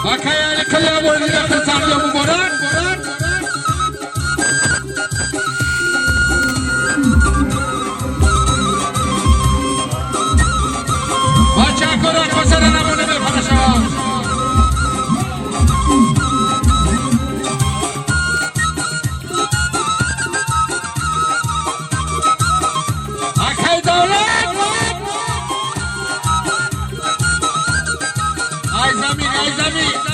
وكيان كل أبو الزينة تساعد يوم مبارك وشاكرا كسرنا من الفرشة أكيد دولة عايزامي